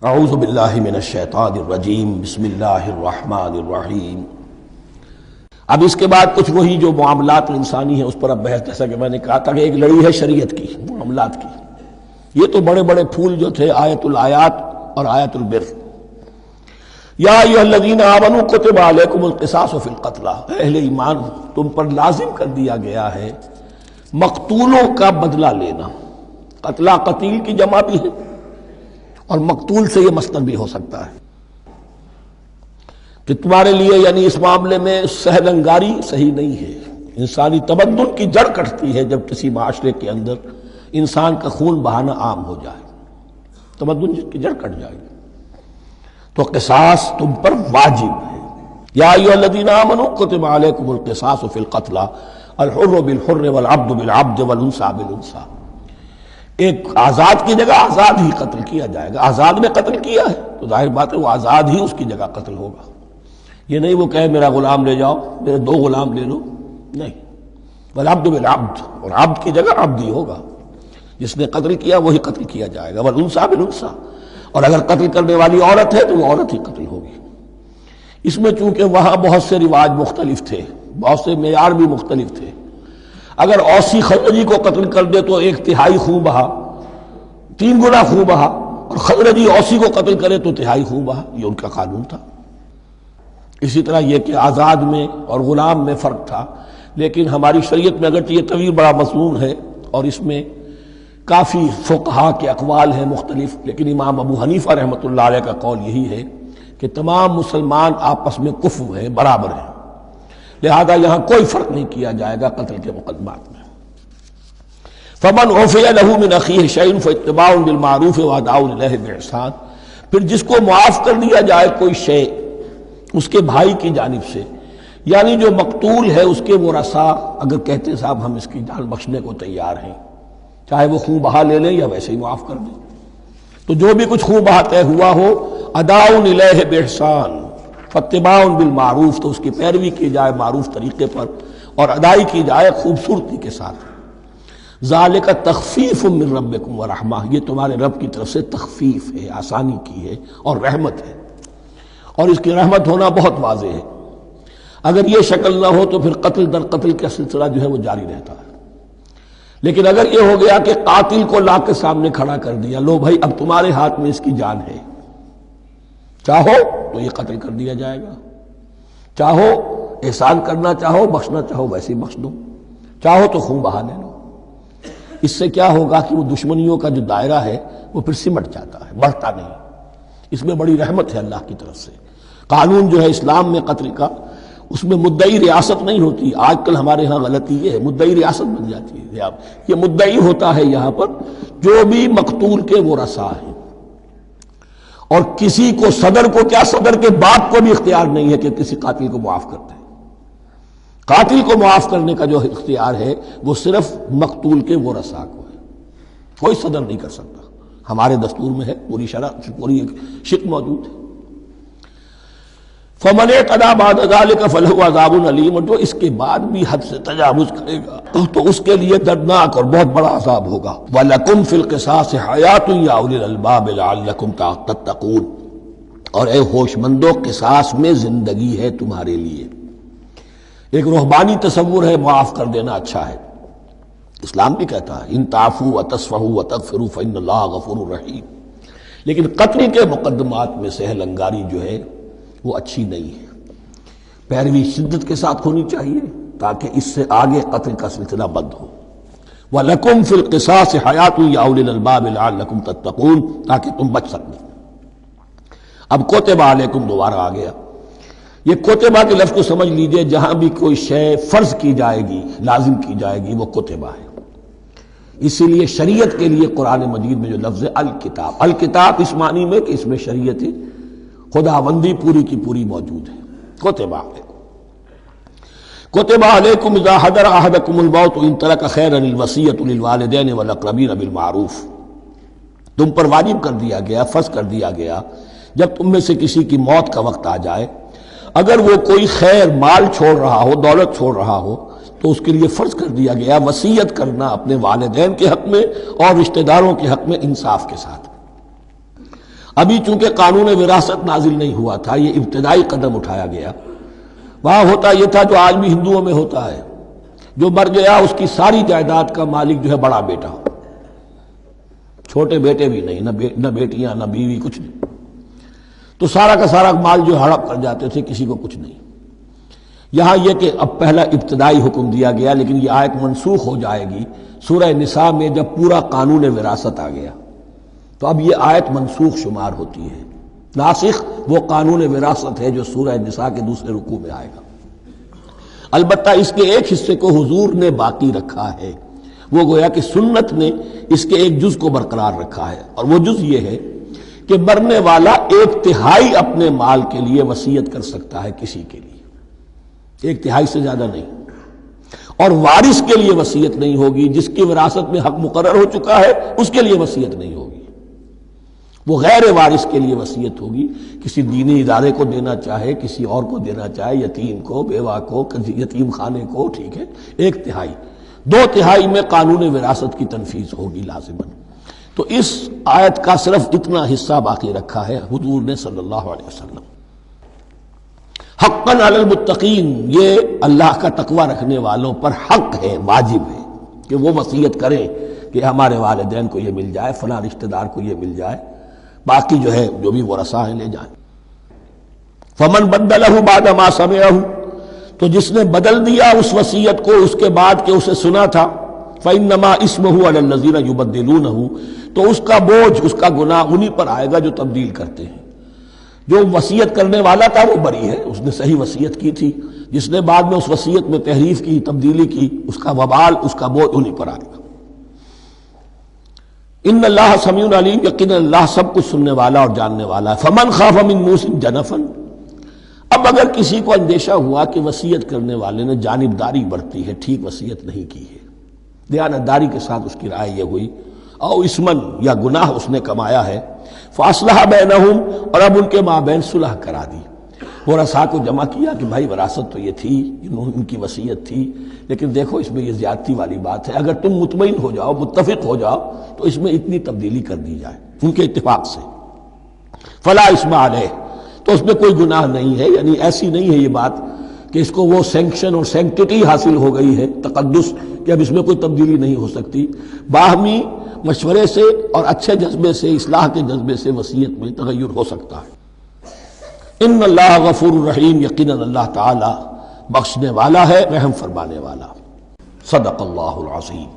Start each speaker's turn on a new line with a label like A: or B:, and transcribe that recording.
A: اعوذ باللہ من الشیطان الرجیم بسم اللہ الرحمن الرحیم۔ اب اس کے بعد کچھ وہی جو معاملات انسانی ہیں اس پر اب بحث، جیسا کہ میں نے کہا تھا کہ ایک لڑی ہے شریعت کی معاملات کی۔ یہ تو بڑے بڑے پھول جو تھے آیت الآیات اور آیت البر۔ یا ایھا الذین آمنوا کتب علیکم القصاص فی القتلی، اہل ایمان تم پر لازم کر دیا گیا ہے مقتولوں کا بدلہ لینا۔ قتلہ قتیل کی جمع بھی ہے اور مقتول سے یہ مصدر بھی ہو سکتا ہے کہ تمہارے لیے یعنی اس معاملے میں سہل انگاری صحیح نہیں ہے۔ انسانی تمدن کی جڑ کٹتی ہے جب کسی معاشرے کے اندر انسان کا خون بہانا عام ہو جائے، تمدن کی جڑ کٹ جائے گی۔ تو قصاص تم پر واجب ہے۔ یا ایھا الذین آمنوا کتب علیکم القصاص فی القتلی الحر بالحر والعبد بالعبد والانثى بالانثى۔ ایک آزاد کی جگہ آزاد ہی قتل کیا جائے گا۔ آزاد نے قتل کیا ہے تو ظاہر بات ہے وہ آزاد ہی اس کی جگہ قتل ہوگا۔ یہ نہیں وہ کہے میرا غلام لے جاؤ، میرے دو غلام لے لو، نہیں۔ والعبد بالعبد، اور عبد کی جگہ عبد ہی ہوگا، جس نے قتل کیا وہی قتل کیا جائے گا۔ والانثى بالانثى، اور اگر قتل کرنے والی عورت ہے تو وہ عورت ہی قتل ہوگی۔ اس میں چونکہ وہاں بہت سے رواج مختلف تھے، بہت سے معیار بھی مختلف تھے۔ اگر اوسی خزرجی کو قتل کر دے تو 1/3 خون بہا، 3 گنا خون بہا، اور خزرجی اوسی کو قتل کرے تو 1/3 خون بہا، یہ ان کا قانون تھا۔ اسی طرح یہ کہ آزاد میں اور غلام میں فرق تھا، لیکن ہماری شریعت میں اگرچہ یہ طویل بڑا مضمون ہے اور اس میں کافی فقہا کے اقوال ہیں مختلف، لیکن امام ابو حنیفہ رحمۃ اللہ علیہ کا قول یہی ہے کہ تمام مسلمان آپس میں کفو ہیں، برابر ہیں، لہذا یہاں کوئی فرق نہیں کیا جائے گا قتل کے مقدمات میں۔ فمن عفی لہ من اخیہ شیء فاتباع بالمعروف واداء الیہ باحسان، پھر جس کو معاف کر دیا جائے کوئی شے اس کے بھائی کی جانب سے، یعنی جو مقتول ہے اس کے ورثاء اگر کہتے ہیں صاحب ہم اس کی جان بخشنے کو تیار ہیں، چاہے وہ خون بہا لے لیں یا ویسے ہی معاف کر دیں، تو جو بھی کچھ خون بہا طے ہوا ہو اداء الیہ باحسان فاتباع بالمعروف، تو اس کی پیروی کی جائے معروف طریقے پر اور ادائی کی جائے خوبصورتی کے ساتھ۔ ذالک تخفیف من ربکم ورحمہ، یہ تمہارے رب کی طرف سے تخفیف ہے، آسانی کی ہے اور رحمت ہے، اور اس کی رحمت ہونا بہت واضح ہے۔ اگر یہ شکل نہ ہو تو پھر قتل در قتل کا سلسلہ جو ہے وہ جاری رہتا ہے، لیکن اگر یہ ہو گیا کہ قاتل کو لا کے سامنے کھڑا کر دیا، لو بھائی اب تمہارے ہاتھ میں اس کی جان ہے، چاہو تو یہ قتل کر دیا جائے گا، چاہو احسان کرنا چاہو بخشنا چاہو ویسے ہی بخش دو، چاہو تو خون بہا لے لو۔ اس سے کیا ہوگا کہ وہ دشمنیوں کا جو دائرہ ہے وہ پھر سمٹ جاتا ہے، بڑھتا نہیں۔ اس میں بڑی رحمت ہے اللہ کی طرف سے۔ قانون جو ہے اسلام میں قتل کا، اس میں مدعی ریاست نہیں ہوتی۔ آج کل ہمارے ہاں غلطی یہ ہے، مدعی ریاست بن جاتی ہے۔ یہ مدعی ہوتا ہے یہاں پر جو بھی مقتول کے ورثاء ہیں، اور کسی کو صدر کو کیا، صدر کے باپ کو بھی اختیار نہیں ہے کہ کسی قاتل کو معاف کر دے۔ قاتل کو معاف کرنے کا جو اختیار ہے وہ صرف مقتول کے ورثاء کو ہے، کوئی صدر نہیں کر سکتا۔ ہمارے دستور میں ہے، پوری شرع پوری شق موجود ہے۔ فمن اعتدی بعد ذلک فلہ عذاب علیم، اور جو اس کے بعد بھی حد سے تجاوز کرے گا تو اس کے لیے دردناک اور بہت بڑا عذاب ہوگا۔ وَلَكُمْ فِي الْقِصَاصِ حَيَاةٌ يَا أُولِي الْأَلْبَابِ لَعَلَّكُمْ تَتَّقُونَ، اور اے ہوش مندو قصاص میں زندگی ہے تمہارے لیے۔ ایک روحانی تصور ہے معاف کر دینا اچھا ہے، اسلام بھی کہتا ہے ان تعفوا وتصفحوا وتغفروا فإن اللہ غفور رحیم، لیکن قتل کے مقدمات میں سہل انگاری جو ہے وہ اچھی نہیں ہے، پیروی شدت کے ساتھ ہونی چاہیے تاکہ اس سے آگے قتل کا سلسلہ بند ہو۔ وَلَكُمْ فِي الْقِصَاصِ حَيَاةٌ يَا أُولِي الْأَلْبَابِ لَعَلَّكُمْ تَتَّقُونَ، تاکہ تم بچ سکیں۔ اب کوتب علیکم دوبارہ آ گیا۔ یہ کوتبہ کے لفظ کو سمجھ لیجئے، جہاں بھی کوئی شے فرض کی جائے گی، لازم کی جائے گی، وہ کوتبہ ہے۔ اسی لیے شریعت کے لیے قرآن مجید میں جو لفظ ہے الکتاب، الکتاب اس معنی میں کہ اس میں شریعت خداوندی پوری کی پوری موجود ہے۔ کوتبہ کتب علیکم اذا حضر احدکم الموت ان ترک خیرا الوصیۃ للوالدین والاقربین بالمعروف، تم پر واجب کر دیا گیا، فرض کر دیا گیا جب تم میں سے کسی کی موت کا وقت آ جائے، اگر وہ کوئی خیر مال چھوڑ رہا ہو، دولت چھوڑ رہا ہو، تو اس کے لیے فرض کر دیا گیا وصیت کرنا اپنے والدین کے حق میں اور رشتہ داروں کے حق میں انصاف کے ساتھ۔ ابھی چونکہ قانون وراثت نازل نہیں ہوا تھا، یہ ابتدائی قدم اٹھایا گیا۔ وہاں ہوتا یہ تھا جو آج بھی ہندوؤں میں ہوتا ہے، جو مر گیا اس کی ساری جائیداد کا مالک جو ہے بڑا بیٹا، چھوٹے بیٹے بھی نہیں، نہ بیٹیاں نہ بیوی، کچھ نہیں، تو سارا کا سارا مال جو ہڑپ کر جاتے تھے، کسی کو کچھ نہیں۔ یہاں یہ کہ اب پہلا ابتدائی حکم دیا گیا، لیکن یہ آیت منسوخ ہو جائے گی سورہ نساء میں جب پورا قانون وراثت آ گیا، تو اب یہ آیت منسوخ شمار ہوتی ہے۔ ناسخ وہ قانون وراثت ہے جو سورہ نساء کے دوسرے رکوع میں آئے گا۔ البتہ اس کے ایک حصے کو حضور نے باقی رکھا ہے، وہ گویا کہ سنت نے اس کے ایک جز کو برقرار رکھا ہے، اور وہ جز یہ ہے کہ مرنے والا 1/3 اپنے مال کے لیے وصیت کر سکتا ہے کسی کے لیے، 1/3 سے زیادہ نہیں، اور وارث کے لیے وصیت نہیں ہوگی، جس کی وراثت میں حق مقرر ہو چکا ہے اس کے لیے وصیت نہیں ہوگی، وہ غیر وارث کے لیے وصیت ہوگی، کسی دینی ادارے کو دینا چاہے، کسی اور کو دینا چاہے، یتیم کو، بیوہ کو، یتیم خانے کو، ٹھیک ہے، 1/3، 2/3 میں قانون وراثت کی تنفیذ ہوگی لازماً۔ تو اس آیت کا صرف اتنا حصہ باقی رکھا ہے حضور نے صلی اللہ علیہ وسلم۔ حقاً علی المتقین، یہ اللہ کا تقوی رکھنے والوں پر حق ہے، واجب ہے کہ وہ وصیت کریں کہ ہمارے والدین کو یہ مل جائے، فلاں رشتہ دار کو یہ مل جائے، باقی جو ہے جو بھی ورثاء ہیں لے جائیں۔ فمن بدلہ بعد ما سمعہ، تو جس نے بدل دیا اس وصیت کو اس کے بعد کہ اسے سنا تھا، فإنما اسمہ علی الذین یبدلونہ، تو اس کا بوجھ، اس کا گناہ انہی پر آئے گا جو تبدیل کرتے ہیں۔ جو وصیت کرنے والا تھا وہ بری ہے، اس نے صحیح وصیت کی تھی، جس نے بعد میں اس وصیت میں تحریف کی، تبدیلی کی، اس کا وبال، اس کا بوجھ انہی پر آئے گا۔ ان اللہ سمیع علیم، یقینا اللہ سب کچھ سننے والا اور جاننے والا ہے۔ فمن خاف من موص جنفا، اب اگر کسی کو اندیشہ ہوا کہ وصیت کرنے والے نے جانبداری برتی ہے، ٹھیک وصیت نہیں کی ہے، دیانتداری کے ساتھ اس کی رائے یہ ہوئی، او اسمن، یا گناہ اس نے کمایا ہے، فاصلح بینہم، اور اب ان کے مابین صلح کرا دی، ورثاء کو جمع کیا کہ بھائی وراثت تو یہ تھی، ان کی وصیت تھی، لیکن دیکھو اس میں یہ زیادتی والی بات ہے، اگر تم مطمئن ہو جاؤ، متفق ہو جاؤ تو اس میں اتنی تبدیلی کر دی جائے ان کے اتفاق سے، فلا اسم علیہ، تو اس میں کوئی گناہ نہیں ہے، یعنی ایسی نہیں ہے یہ بات کہ اس کو وہ سینکشن اور سینکٹیٹی حاصل ہو گئی ہے، تقدس، کہ اب اس میں کوئی تبدیلی نہیں ہو سکتی، باہمی مشورے سے اور اچھے جذبے سے، اصلاح کے جذبے سے وصیت میں تغیر ہو سکتا ہے۔ ان اللہ غفور الرحیم، یقیناً اللہ تعالی بخشنے والا ہے، رحم فرمانے والا۔ صدق اللہ العظیم۔